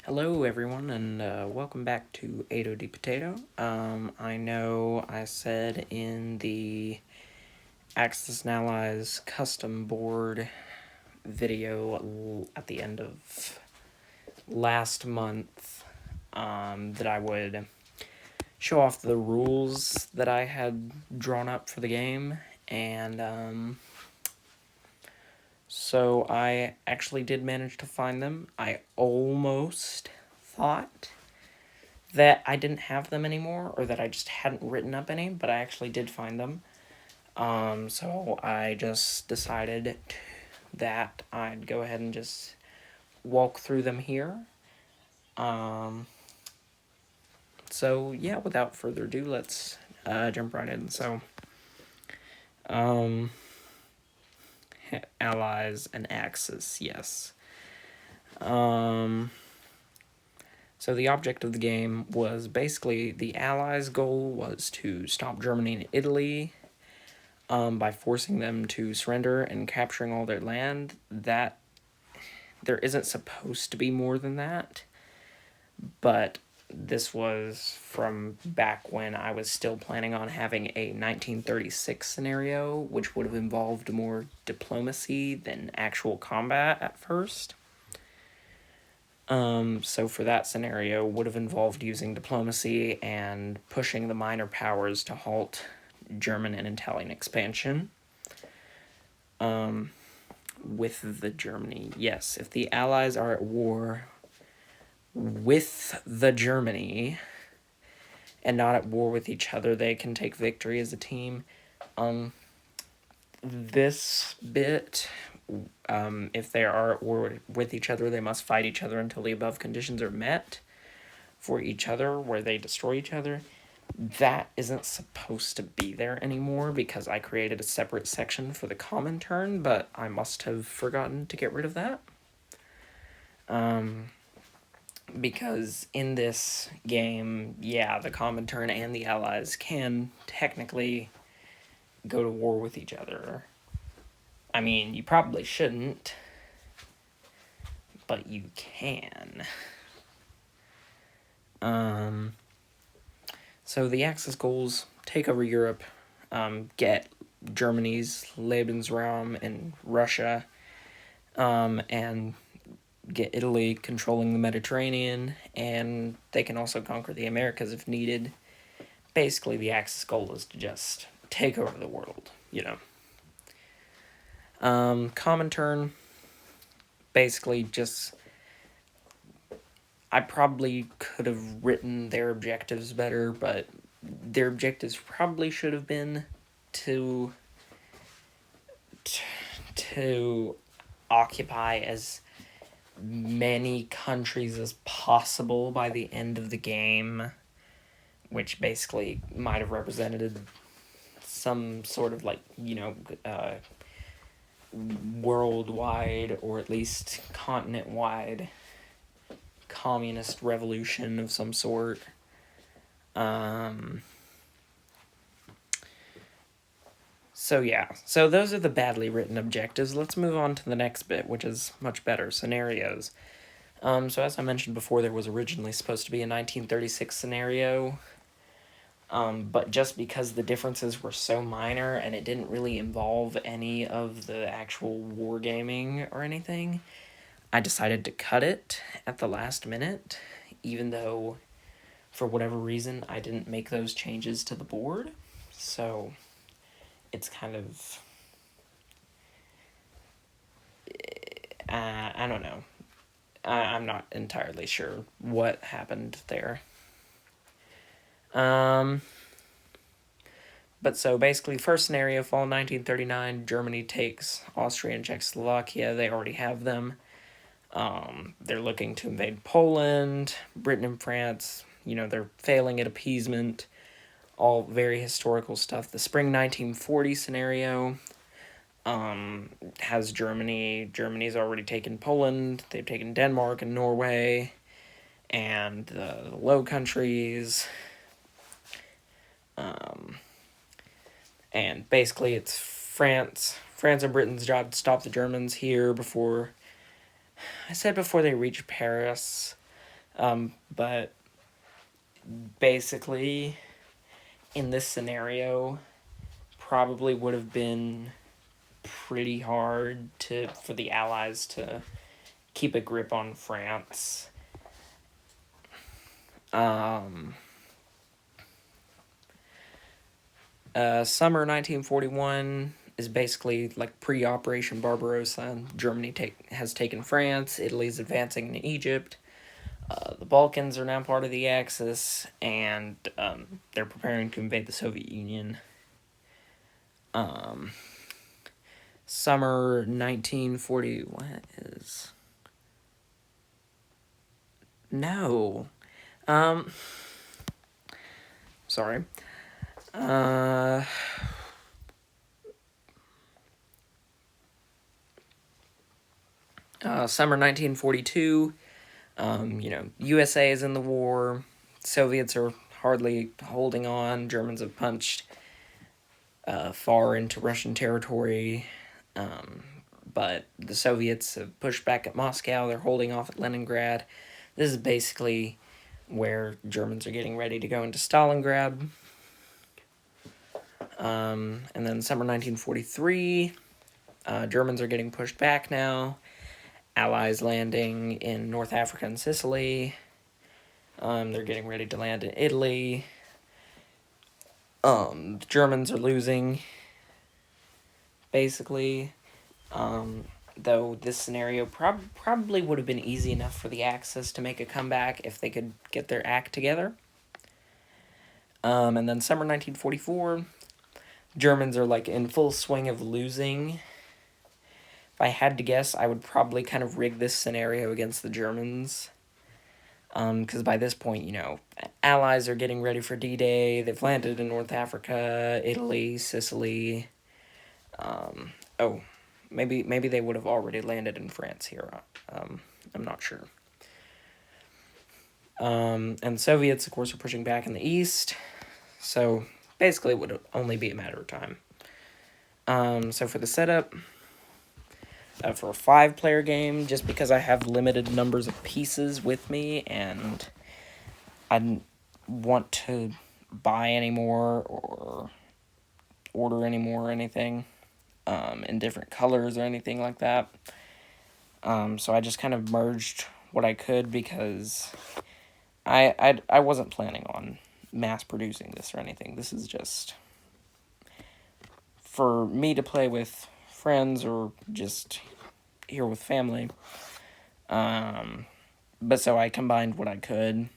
Hello, everyone, and welcome back to 8OD Potato. I know I said in the Axis and Allies custom board video at the end of last month that I would show off the rules that I had drawn up for the game, and so I actually did manage to find them. I almost thought that I didn't have them anymore, or that I just hadn't written up any, but I actually did find them. So I just decided that I'd go ahead and just walk through them here. So yeah, without further ado, let's jump right in. So, um, allies and axis, yes. So the object of the game was basically the Allies' goal was to stop Germany and Italy by forcing them to surrender and capturing all their land. That there isn't supposed to be more than that, but this was from back when I was still planning on having a 1936 scenario, which would have involved more diplomacy than actual combat at first. So for that scenario, would have involved using diplomacy and pushing the minor powers to halt German and Italian expansion. With the Germany, yes, if the Allies are at war with the Germany and not at war with each other, they can take victory as a team. This bit, if they are at war with each other, they must fight each other until the above conditions are met for each other, where they destroy each other. That isn't supposed to be there anymore because I created a separate section for the common turn, but I must have forgotten to get rid of that. Because in this game, yeah, the common turn and the allies can technically go to war with each other. I mean, you probably shouldn't, but you can. So the Axis goals: take over Europe, get Germany's Lebensraum in Russia, and get Italy controlling the Mediterranean, and they can also conquer the Americas if needed. Basically, the Axis goal is to just take over the world, Common turn, basically just... I probably could have written their objectives better, but their objectives probably should have been to occupy as many countries as possible by the end of the game, which basically might have represented some sort of worldwide, or at least continent-wide communist revolution of some sort. So yeah, so those are the badly written objectives. Let's move on to the next bit, which is much better: scenarios. So as I mentioned before, there was originally supposed to be a 1936 scenario, but just because the differences were so minor and it didn't really involve any of the actual wargaming or anything, I decided to cut it at the last minute, even though, for whatever reason, I didn't make those changes to the board. So it's kind of... I don't know. I'm not entirely sure what happened there. But so basically, first scenario, fall 1939, Germany takes Austria and Czechoslovakia. They already have them. They're looking to invade Poland. Britain and France, they're failing at appeasement. All very historical stuff. The spring 1940 scenario has Germany's already taken Poland. They've taken Denmark and Norway and the Low Countries. And basically it's France and Britain's job to stop the Germans here before they reach Paris. But basically, in this scenario, probably would have been pretty hard for the Allies to keep a grip on France. Summer 1941 is basically like pre-Operation Barbarossa. Germany has taken France. Italy's advancing in Egypt. The Balkans are now part of the Axis, and they're preparing to invade the Soviet Union. Summer 1940. What is? No. Sorry. Summer 1942. USA is in the war. Soviets are hardly holding on. Germans have punched far into Russian territory. But the Soviets have pushed back at Moscow. They're holding off at Leningrad. This is basically where Germans are getting ready to go into Stalingrad. And then summer 1943, Germans are getting pushed back now. Allies landing in North Africa and Sicily. They're getting ready to land in Italy. The Germans are losing, basically. Though this scenario probably would have been easy enough for the Axis to make a comeback if they could get their act together. And then summer 1944, Germans are like in full swing of losing. If I had to guess, I would probably kind of rig this scenario against the Germans. Because by this point, Allies are getting ready for D-Day. They've landed in North Africa, Italy, Sicily. Maybe they would have already landed in France here. I'm not sure. And Soviets, of course, are pushing back in the east. So basically it would only be a matter of time. So for the setup, for a 5-player game, just because I have limited numbers of pieces with me and I didn't want to buy any more or order any more or anything in different colors or anything like that. So I just kind of merged what I could because I wasn't planning on mass producing this or anything. This is just for me to play with friends or just here with family. But so I combined what I could.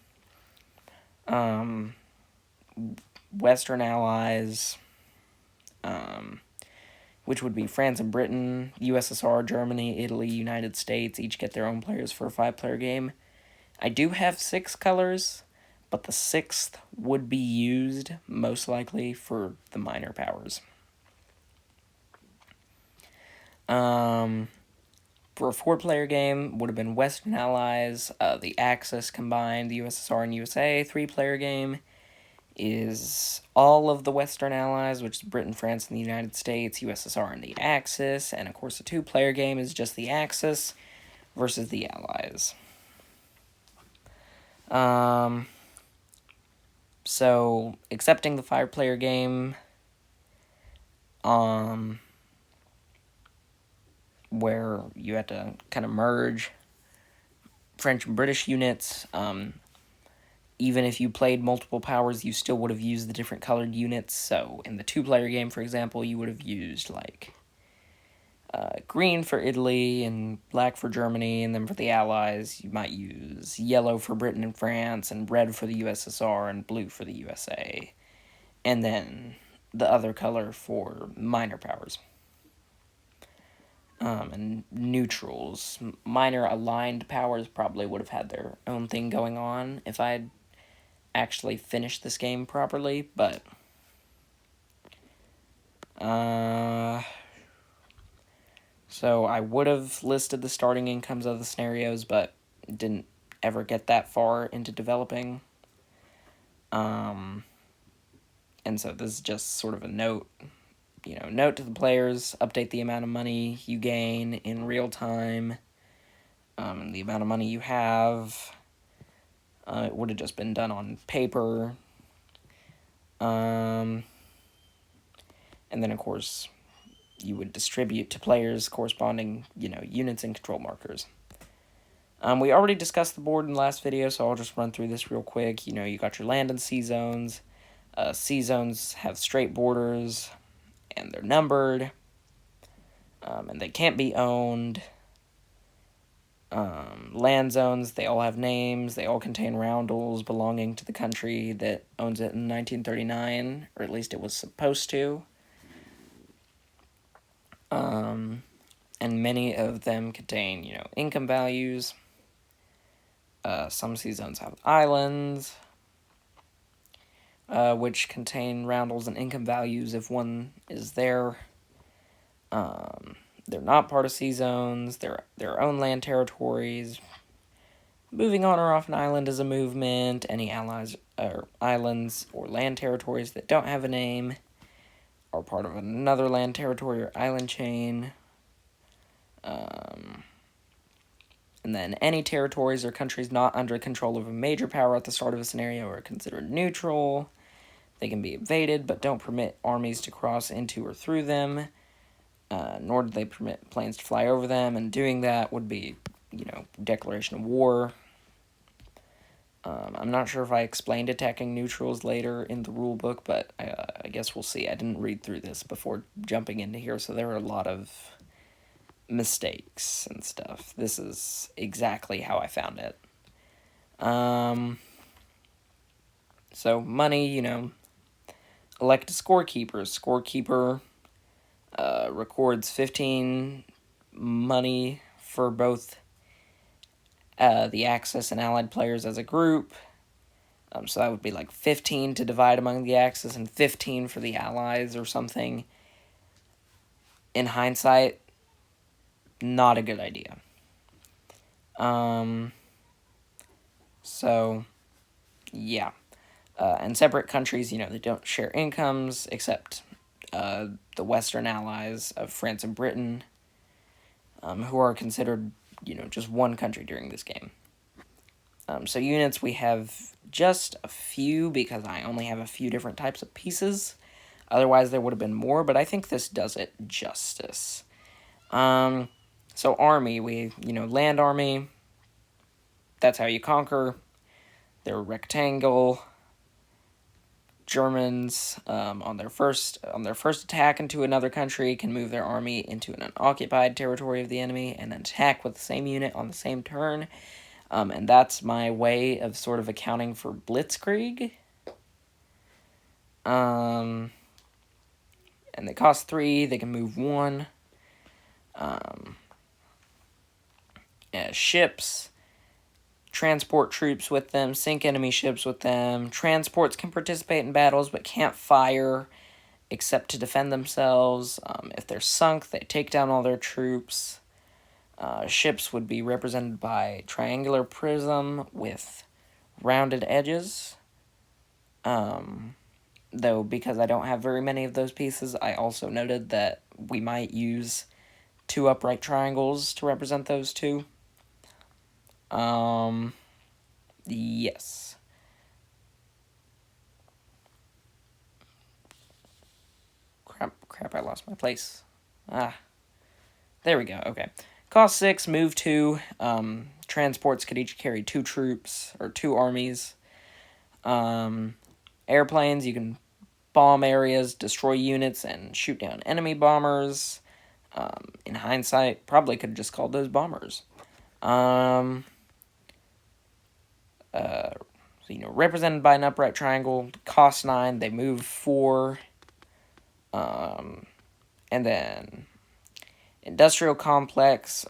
Western allies, which would be France and Britain, USSR, Germany, Italy, United States, each get their own players for a 5-player game. I do have 6 colors, but the 6th would be used, most likely, for the minor powers. For a 4-player game, would have been Western Allies, the Axis combined, the USSR and USA. 3-player game is all of the Western Allies, which is Britain, France, and the United States, USSR, and the Axis. And, of course, a 2-player game is just the Axis versus the Allies. So, accepting the 5-player game, where you had to kind of merge French and British units. Even if you played multiple powers, you still would have used the different colored units. So in the 2-player game, for example, you would have used like green for Italy and black for Germany, and then for the Allies, you might use yellow for Britain and France, and red for the USSR, and blue for the USA. And then the other color for minor powers. And neutrals. Minor aligned powers probably would have had their own thing going on if I had actually finished this game properly, but so I would have listed the starting incomes of the scenarios, but didn't ever get that far into developing. And so this is just sort of a note to the players, update the amount of money you gain in real time, the amount of money you have, It would have just been done on paper. And then, of course, you would distribute to players corresponding, units and control markers. We already discussed the board in the last video, so I'll just run through this real quick. You got your land and sea zones. Sea zones have straight borders, and they're numbered, and they can't be owned. Land zones, they all have names. They all contain roundels belonging to the country that owns it in 1939, or at least it was supposed to. And many of them contain, income values. Some sea zones have islands, which contain roundels and income values if one is there. They're not part of sea zones. They're their own land territories. Moving on or off an island is a movement. Any allies or islands or land territories that don't have a name are part of another land territory or island chain. And then any territories or countries not under control of a major power at the start of a scenario are considered neutral. They can be invaded, but don't permit armies to cross into or through them, nor do they permit planes to fly over them, and doing that would be, declaration of war. I'm not sure if I explained attacking neutrals later in the rule book, but I guess we'll see. I didn't read through this before jumping into here, so there were a lot of mistakes and stuff. This is exactly how I found it. So money, elect a scorekeeper. Scorekeeper records 15 money for both the Axis and Allied players as a group. So that would be like 15 to divide among the Axis and 15 for the Allies or something. In hindsight, not a good idea. So, yeah. And separate countries, they don't share incomes except the Western allies of France and Britain, who are considered, just one country during this game. So units, we have just a few because I only have a few different types of pieces. Otherwise, there would have been more, but I think this does it justice. So army, we, land army, that's how you conquer. They're rectangle. Germans, on their first attack into another country, can move their army into an unoccupied territory of the enemy and then attack with the same unit on the same turn. And that's my way of sort of accounting for blitzkrieg. And they cost 3. They can move 1. Ships. Transport troops with them, sink enemy ships with them. Transports can participate in battles but can't fire except to defend themselves. If they're sunk, they take down all their troops. Ships would be represented by triangular prism with rounded edges. Though, because I don't have very many of those pieces, I also noted that we might use 2 upright triangles to represent those two. Yes. Crap, I lost my place. There we go, okay. Cost 6, move 2. Transports could each carry 2 troops, or 2 armies. Airplanes, you can bomb areas, destroy units, and shoot down enemy bombers. In hindsight, probably could have just called those bombers. Represented by an upright triangle, cost 9, they move 4. And then industrial complex,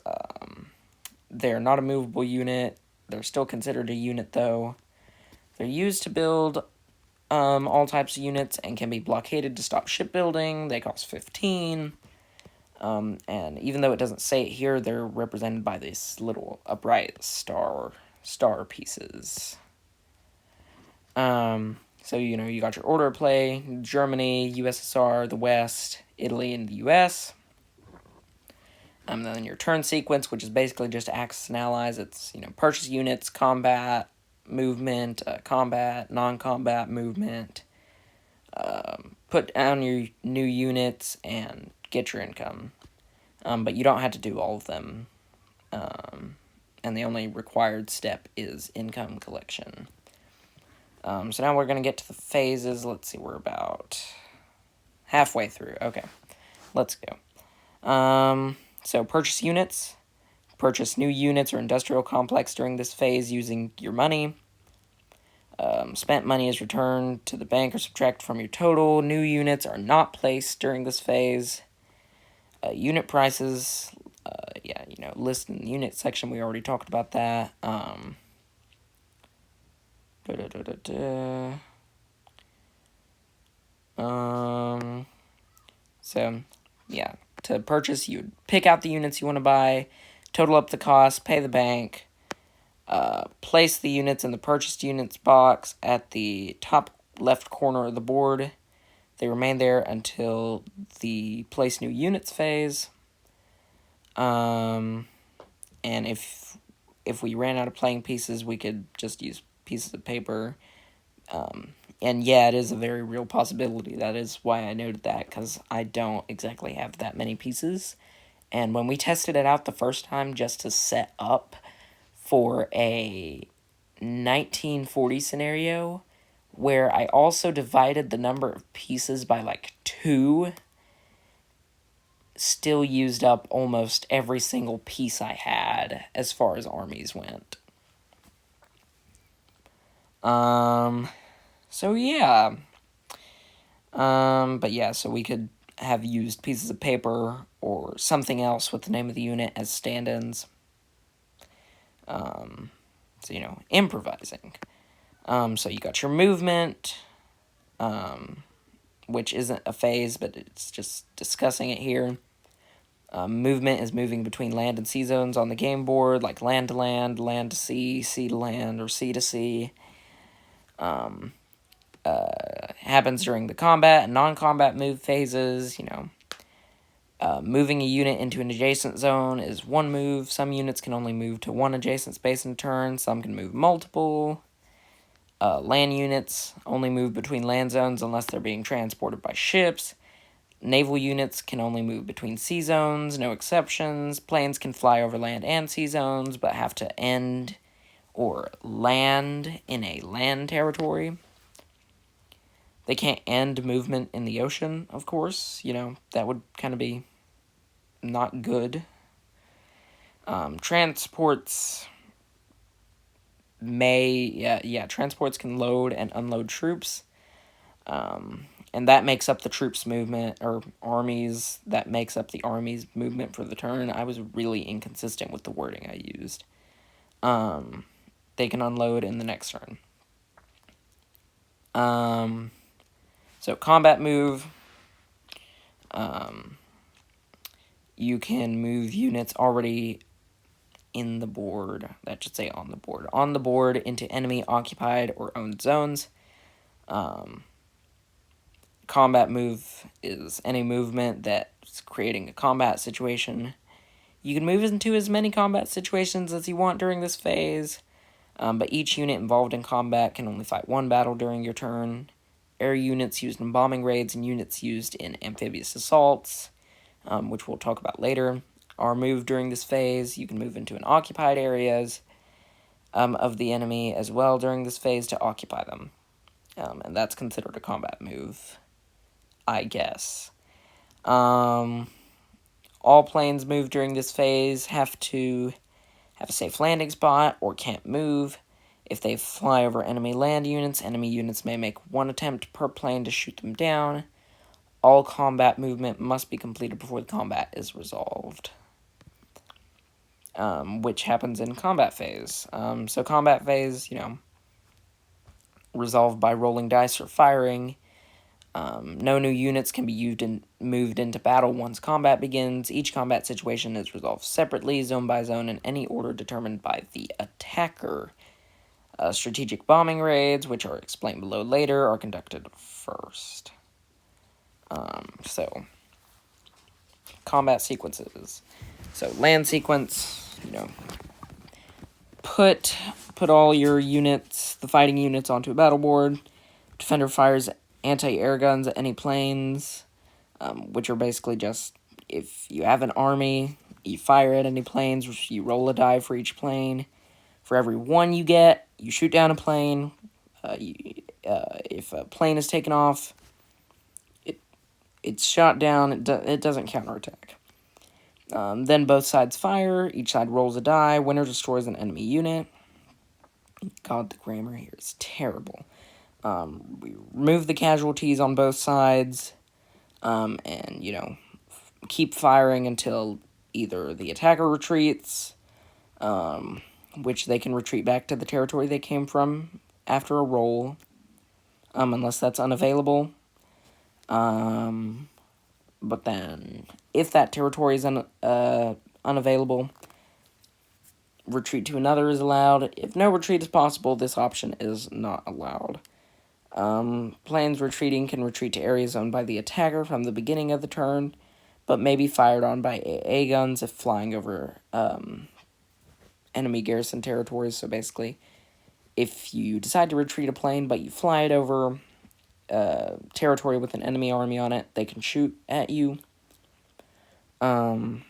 they're not a movable unit. They're still considered a unit, though. They're used to build all types of units and can be blockaded to stop shipbuilding. They cost 15. And even though it doesn't say it here, they're represented by these little upright star pieces. So, you got your order of play: Germany, USSR, the West, Italy, and the US. And then your turn sequence, which is basically just Axis and Allies. It's, purchase units, combat, movement, combat, non-combat movement, put down your new units, and get your income. But you don't have to do all of them. And the only required step is income collection. So now we're going to get to the phases. Let's see, we're about halfway through. Okay, let's go. So purchase units. Purchase new units or industrial complex during this phase using your money. Spent money is returned to the bank or subtracted from your total. New units are not placed during this phase. Unit prices, list in the unit section. We already talked about that. So, yeah, to purchase, you pick out the units you want to buy, total up the cost, pay the bank, place the units in the purchased units box at the top left corner of the board. They remain there until the place new units phase. And if we ran out of playing pieces, we could just use pieces of paper. And yeah, it is a very real possibility. That is why I noted that, because I don't exactly have that many pieces. And when we tested it out the first time just to set up for a 1940 scenario, where I also divided the number of pieces by like 2, still used up almost every single piece I had as far as armies went. So yeah. But yeah, so we could have used pieces of paper or something else with the name of the unit as stand-ins. So, improvising. So you got your movement, which isn't a phase, but it's just discussing it here. Movement is moving between land and sea zones on the game board, like land to land, land to sea, sea to land, or sea to sea. Happens during the combat and non-combat move phases, moving a unit into an adjacent zone is one move. Some units can only move to one adjacent space in a turn. Some can move multiple. Land units only move between land zones unless they're being transported by ships. Naval units can only move between sea zones, no exceptions. Planes can fly over land and sea zones, but have to end or land in a land territory. They can't end movement in the ocean, of course. That would kind of be not good. Transports transports can load and unload troops. And that makes up the troops' movement, or armies, that makes up the army's movement for the turn. I was really inconsistent with the wording I used. They can unload in the next turn. So combat move. You can move units already in the board. That should say on the board. On the board into enemy occupied or owned zones. Combat move is any movement that's creating a combat situation. You can move into as many combat situations as you want during this phase, but each unit involved in combat can only fight one battle during your turn. Air units used in bombing raids and units used in amphibious assaults, which we'll talk about later, are moved during this phase. You can move into an occupied areas of the enemy as well during this phase to occupy them. And that's considered a combat move, I guess. All planes moved during this phase have to have a safe landing spot or can't move. If they fly over enemy land units, enemy units may make one attempt per plane to shoot them down. All combat movement must be completed before the combat is resolved, which happens in combat phase. So combat phase, resolved by rolling dice or firing. No new units can be moved into battle once combat begins. Each combat situation is resolved separately, zone by zone, in any order determined by the attacker. Strategic bombing raids, which are explained below later, are conducted first. So, combat sequences. So, land sequence, put all your units, the fighting units, onto a battle board. Defender fires anti-air guns at any planes, which are basically just, if you have an army, you fire at any planes, you roll a die for each plane. For every one you get, you shoot down a plane. If a plane is taken off, it's shot down. It doesn't counterattack. Then both sides fire. Each side rolls a die. Winner destroys an enemy unit. God, the grammar here is terrible. We remove the casualties on both sides. And, keep firing until either the attacker retreats, which they can retreat back to the territory they came from after a roll, unless that's unavailable. But then, if that territory is unavailable, retreat to another is allowed. If no retreat is possible, this option is not allowed. Planes retreating can retreat to areas owned by the attacker from the beginning of the turn, but may be fired on by AA guns if flying over enemy garrison territories. So basically, if you decide to retreat a plane, but you fly it over territory with an enemy army on it, they can shoot at you. Firing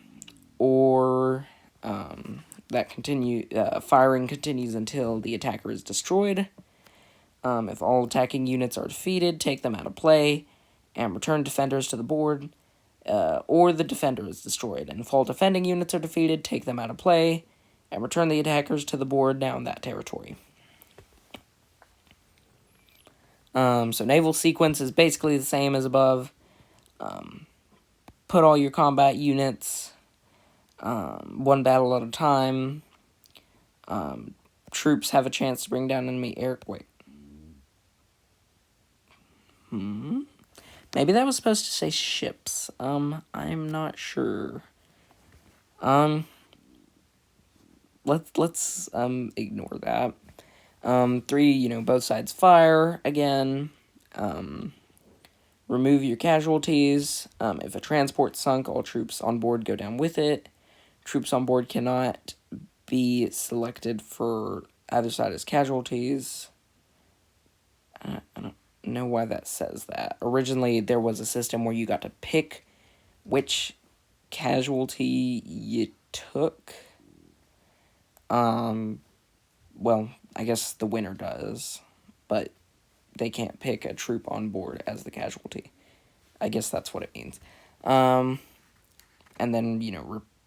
continues until the attacker is destroyed. If all attacking units are defeated, take them out of play and return defenders to the board, or the defender is destroyed. And if all defending units are defeated, take them out of play and return the attackers to the board now in that territory. So naval sequence is basically the same as above. Put all your combat units one battle at a time. Troops have a chance to bring down enemy air... Wait. Maybe that was supposed to say ships. I'm not sure. Let's ignore that. 3, both sides fire again. Remove your casualties. If a transport sunk, all troops on board go down with it. Troops on board cannot be selected for either side as casualties. I don't know why that says that. Originally, there was a system where you got to pick which casualty you took. Well, I guess the winner does, but they can't pick a troop on board as the casualty. I guess that's what it means. And then,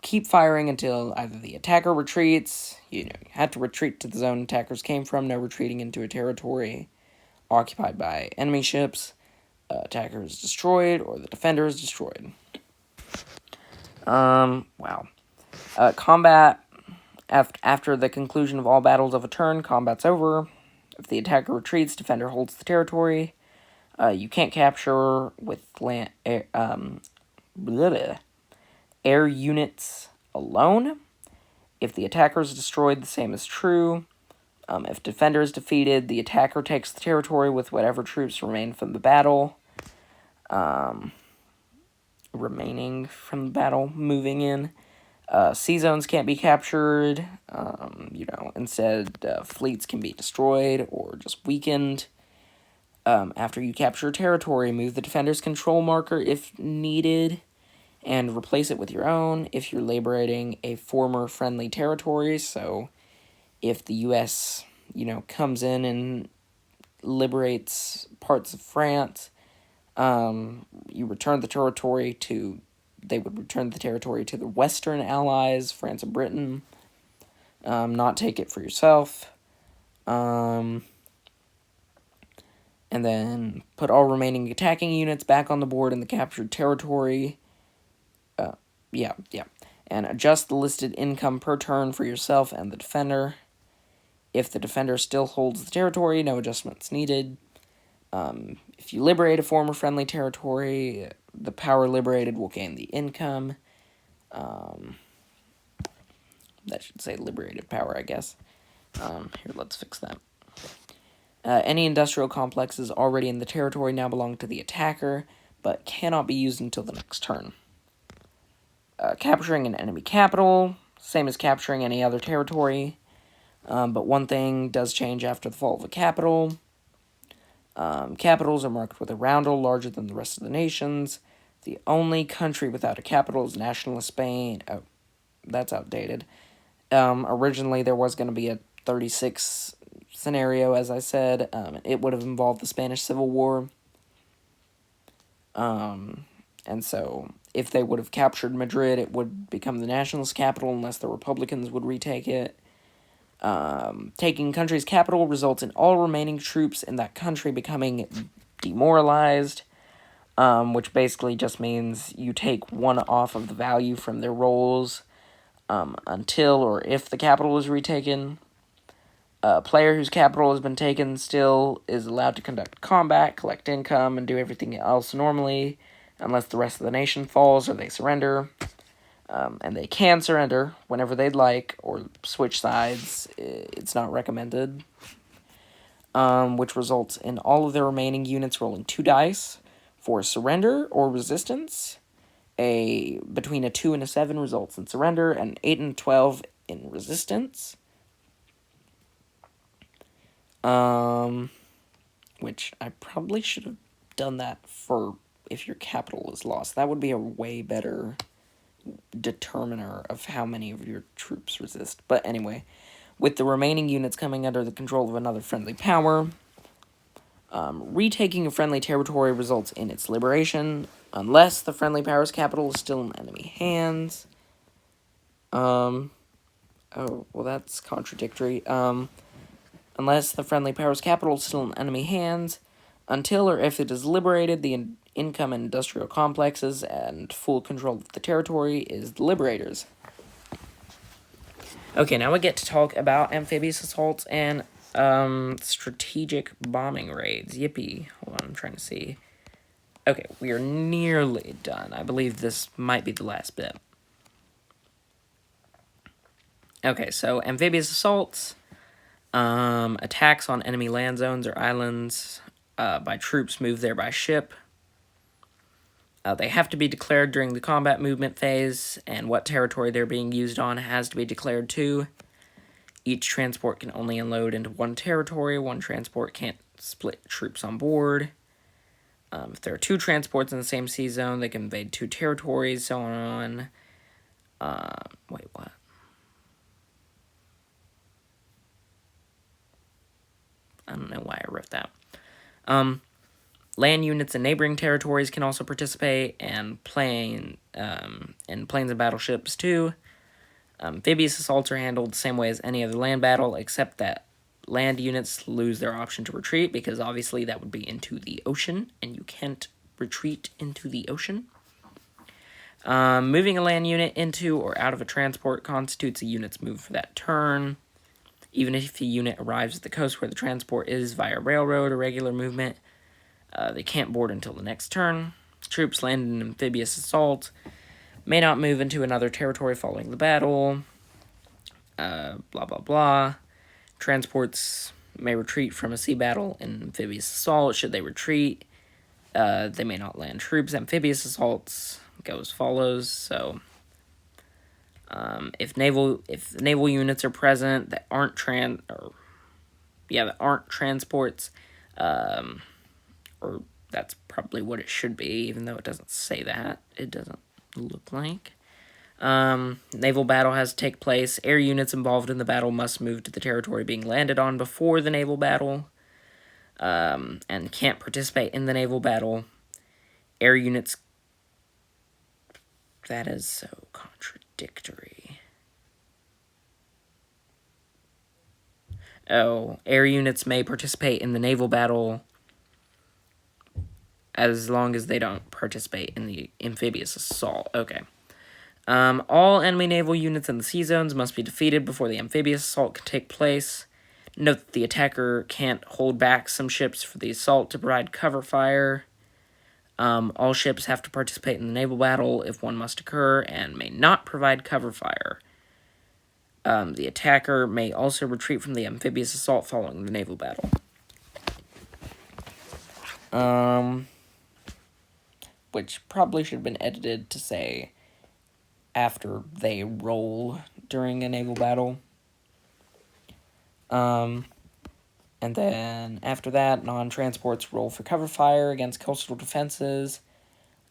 keep firing until either the attacker retreats, you have to retreat to the zone attackers came from, no retreating into a territory occupied by enemy ships, attacker is destroyed, or the defender is destroyed. Wow. Combat, after the conclusion of all battles of a turn, combat's over. If the attacker retreats, defender holds the territory. You can't capture with air units alone. If the attacker is destroyed, the same is true. If defender is defeated, the attacker takes the territory with whatever troops remain from the battle. Moving in. Sea zones can't be captured. Instead, fleets can be destroyed or just weakened. After you capture territory, move the defender's control marker if needed, and replace it with your own if you're liberating a former friendly territory. So if the U.S., comes in and liberates parts of France, they would return the territory to the Western Allies, France and Britain, not take it for yourself. And then put all remaining attacking units back on the board in the captured territory. And adjust the listed income per turn for yourself and the defender. If the defender still holds the territory, no adjustments needed. If you liberate a former friendly territory, the power liberated will gain the income. That should say liberated power, I guess. Here, let's fix that. Any industrial complexes already in the territory now belong to the attacker, but cannot be used until the next turn. Capturing an enemy capital, same as capturing any other territory. But one thing does change after the fall of a capital. Capitals are marked with a roundel larger than the rest of the nations. The only country without a capital is nationalist Spain. Oh, that's outdated. Originally, there was going to be a 36 scenario, as I said. It would have involved the Spanish Civil War. And so, if they would have captured Madrid, it would become the nationalist capital unless the Republicans would retake it. Taking country's capital results in all remaining troops in that country becoming demoralized, which basically just means you take one off of the value from their rolls until or if the capital is retaken. A player whose capital has been taken still is allowed to conduct combat, collect income, and do everything else normally, unless the rest of the nation falls or they surrender. And they can surrender whenever they'd like, or switch sides. It's not recommended. Which results in all of their remaining units rolling 2 dice for surrender or resistance. Between a 2 and a 7 results in surrender, and 8 and 12 in resistance. Which I probably should have done that for if your capital is lost. That would be a way better determiner of how many of your troops resist. But anyway, with the remaining units coming under the control of another friendly power, retaking a friendly territory results in its liberation, unless the friendly power's capital is still in enemy hands. Oh, well, that's contradictory. Unless the friendly power's capital is still in enemy hands, until or if it is liberated, the income and industrial complexes and full control of the territory is the liberator's. Okay, now we get to talk about amphibious assaults and strategic bombing raids. Yippee. Hold on, I'm trying to see. Okay, we are nearly done. I believe this might be the last bit. Okay, so amphibious assaults, attacks on enemy land zones or islands by troops moved there by ship. They have to be declared during the combat movement phase, and what territory they're being used on has to be declared too. Each transport can only unload into one territory. One transport can't split troops on board. If there are 2 transports in the same sea zone, they can invade 2 territories, so on. Wait, what? I don't know why I wrote that. Land units in neighboring territories can also participate, and planes and battleships too. Amphibious assaults are handled the same way as any other land battle, except that land units lose their option to retreat, because obviously that would be into the ocean, and you can't retreat into the ocean. Moving a land unit into or out of a transport constitutes a unit's move for that turn. Even if a unit arrives at the coast where the transport is via railroad or regular movement, they can't board until the next turn. Troops land in an amphibious assault may not move into another territory following the battle. Blah, blah, blah. Transports may retreat from a sea battle in amphibious assault. Should they retreat, they may not land troops. Amphibious assaults go as follows. So, if naval units are present that aren't transports, or that's probably what it should be, even though it doesn't say that. It doesn't look like. Naval battle has to take place. Air units involved in the battle must move to the territory being landed on before the naval battle, and can't participate in the naval battle. Air units... That is so contradictory. Oh, air units may participate in the naval battle as long as they don't participate in the amphibious assault. Okay. All enemy naval units in the sea zones must be defeated before the amphibious assault can take place. Note that the attacker can't hold back some ships for the assault to provide cover fire. All ships have to participate in the naval battle if one must occur, and may not provide cover fire. The attacker may also retreat from the amphibious assault following the naval battle. Which probably should have been edited to say after they roll during a naval battle. And then after that, non-transports roll for cover fire against coastal defenses.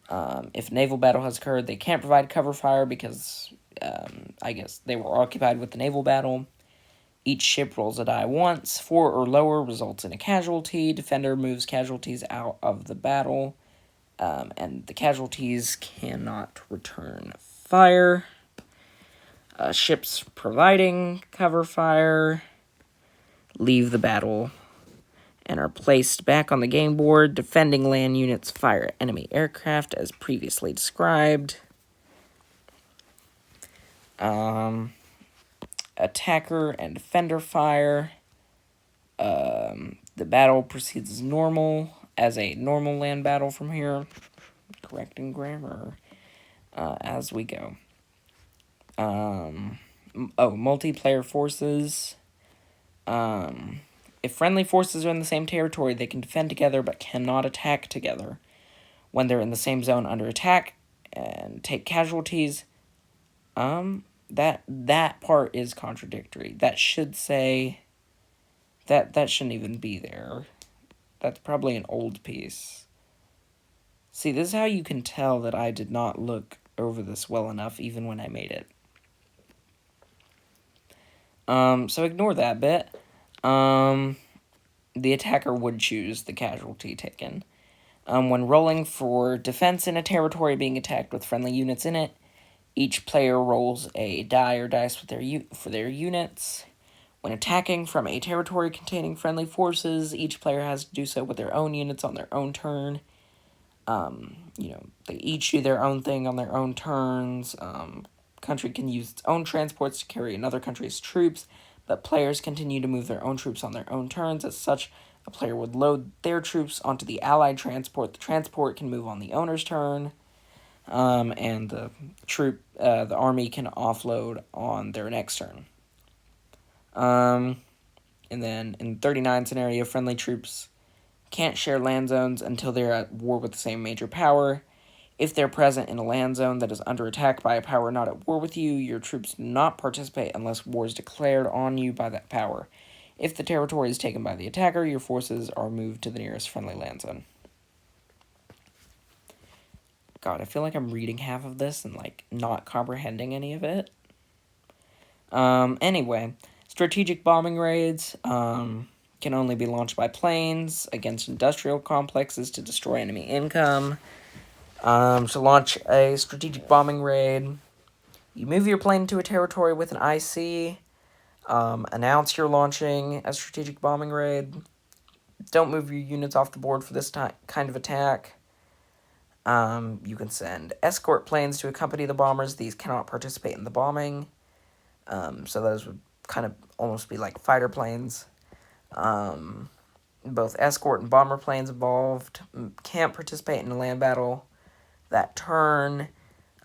If naval battle has occurred, they can't provide cover fire because I guess they were occupied with the naval battle. Each ship rolls a die once. 4 or lower results in a casualty. Defender moves casualties out of the battle. And the casualties cannot return fire. Ships providing cover fire leave the battle and are placed back on the game board. Defending land units fire at enemy aircraft as previously described. Attacker and defender fire. The battle proceeds as a normal land battle from here. Correcting grammar as we go. Multiplayer forces. If friendly forces are in the same territory, they can defend together but cannot attack together. When they're in the same zone under attack and take casualties, that part is contradictory. That should say that shouldn't even be there. That's probably an old piece. See, this is how you can tell that I did not look over this well enough even when I made it. So ignore that bit. The attacker would choose the casualty taken. When rolling for defense in a territory being attacked with friendly units in it, each player rolls a die or dice for their units. When attacking from a territory containing friendly forces, each player has to do so with their own units on their own turn. They each do their own thing on their own turns. Country can use its own transports to carry another country's troops, but players continue to move their own troops on their own turns. As such, a player would load their troops onto the allied transport. The transport can move on the owner's turn, and the army can offload on their next turn. And then in 39 scenario, friendly troops can't share land zones until they're at war with the same major power. If they're present in a land zone that is under attack by a power not at war with you, your troops do not participate unless war is declared on you by that power. If the territory is taken by the attacker, your forces are moved to the nearest friendly land zone. God, I feel like I'm reading half of this and, not comprehending any of it. Anyway, strategic bombing raids can only be launched by planes against industrial complexes to destroy enemy income. To launch a strategic bombing raid, you move your plane to a territory with an IC, announce you're launching a strategic bombing raid, don't move your units off the board for this kind of attack. You can send escort planes to accompany the bombers. These cannot participate in the bombing, so those would kind of almost be like fighter planes. Both escort and bomber planes involved can't participate in a land battle that turn.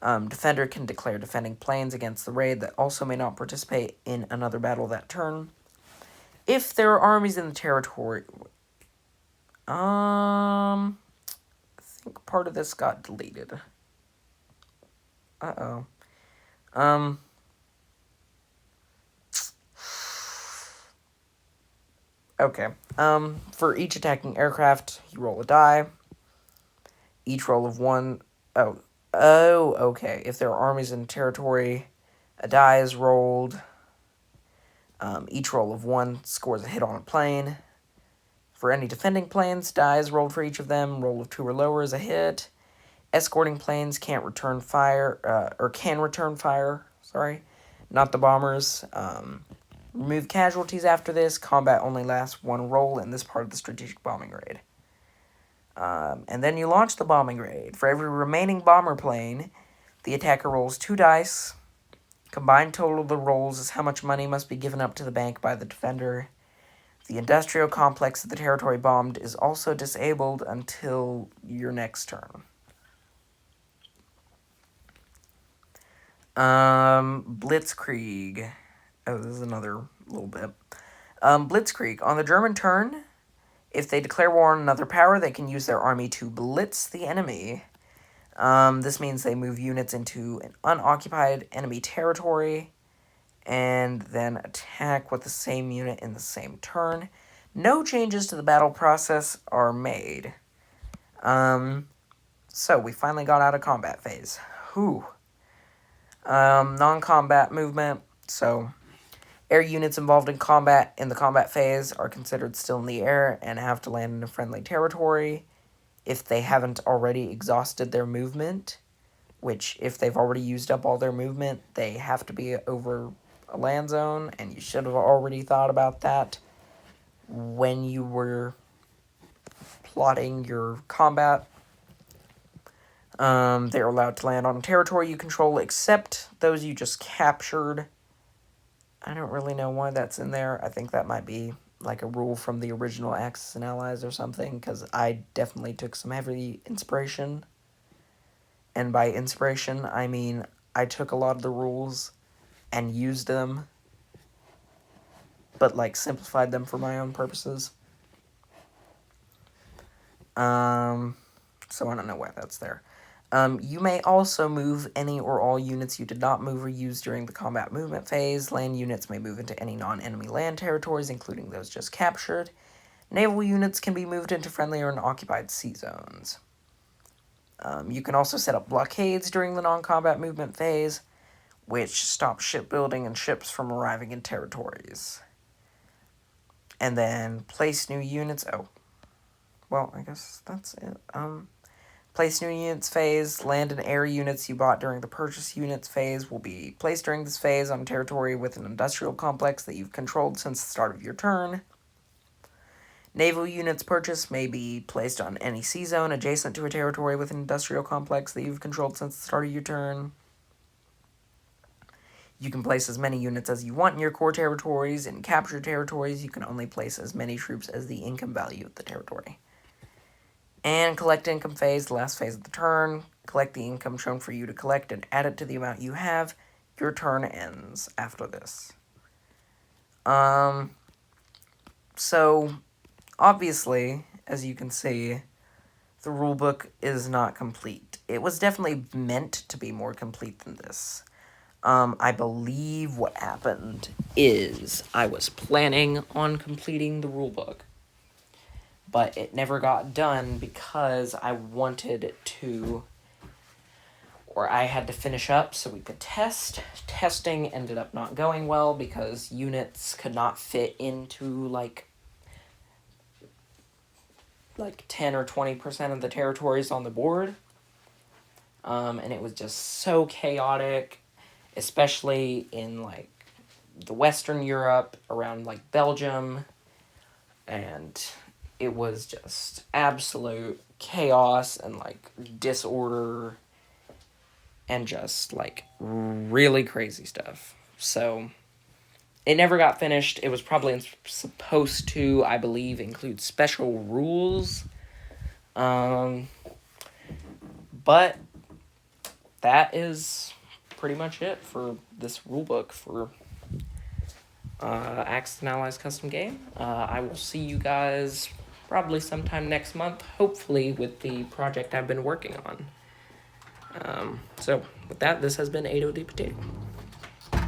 Defender can declare defending planes against the raid that also may not participate in another battle that turn. If there are armies in the territory, I think part of this got deleted. Okay. For each attacking aircraft, you roll a die. Each roll of one. Oh, okay. If there are armies in territory, a die is rolled. Each roll of one scores a hit on a plane. For any defending planes, die is rolled for each of them. Roll of 2 or lower is a hit. Escorting planes can't return fire, or can return fire. Sorry, not the bombers. Remove casualties after this. Combat only lasts 1 roll in this part of the strategic bombing raid. And then you launch the bombing raid. For every remaining bomber plane, the attacker rolls 2 dice. Combined total of the rolls is how much money must be given up to the bank by the defender. The industrial complex of the territory bombed is also disabled until your next turn. Blitzkrieg. Oh, this is another little bit. Blitzkrieg. On the German turn, if they declare war on another power, they can use their army to blitz the enemy. This means they move units into an unoccupied enemy territory and then attack with the same unit in the same turn. No changes to the battle process are made. So we finally got out of combat phase. Whew. Non-combat movement. So air units involved in combat in the combat phase are considered still in the air and have to land in a friendly territory if they haven't already exhausted their movement, which if they've already used up all their movement, they have to be over a land zone, and you should have already thought about that when you were plotting your combat. They're allowed to land on territory you control, except those you just captured. I don't really know why that's in there. I think that might be like a rule from the original Axis and Allies or something, because I definitely took some heavy inspiration. And by inspiration, I mean I took a lot of the rules and used them, but like simplified them for my own purposes. So I don't know why that's there. You may also move any or all units you did not move or use during the combat movement phase. Land units may move into any non-enemy land territories, including those just captured. Naval units can be moved into friendly or unoccupied sea zones. You can also set up blockades during the non-combat movement phase, which stops shipbuilding and ships from arriving in territories. And then place new units. Oh, well, I guess that's it. Place new units phase. Land and air units you bought during the purchase units phase will be placed during this phase on territory with an industrial complex that you've controlled since the start of your turn. Naval units purchased may be placed on any sea zone adjacent to a territory with an industrial complex that you've controlled since the start of your turn. You can place as many units as you want in your core territories. In captured territories, you can only place as many troops as the income value of the territory. And collect income phase, the last phase of the turn. Collect the income shown for you to collect and add it to the amount you have. Your turn ends after this. So, obviously, as you can see, the rulebook is not complete. It was definitely meant to be more complete than this. I believe what happened is I was planning on completing the rulebook, but it never got done because I wanted to, or I had to finish up so we could test. Testing ended up not going well because units could not fit into like 10 or 20% of the territories on the board. And it was just so chaotic, especially in like the Western Europe around like Belgium, and it was just absolute chaos and like disorder and just like really crazy stuff. So it never got finished. It was probably supposed to, I believe, include special rules. But that is pretty much it for this rulebook for Axis and Allies custom game. I will see you guys probably sometime next month, hopefully with the project I've been working on. So with that, this has been 8OD Potato.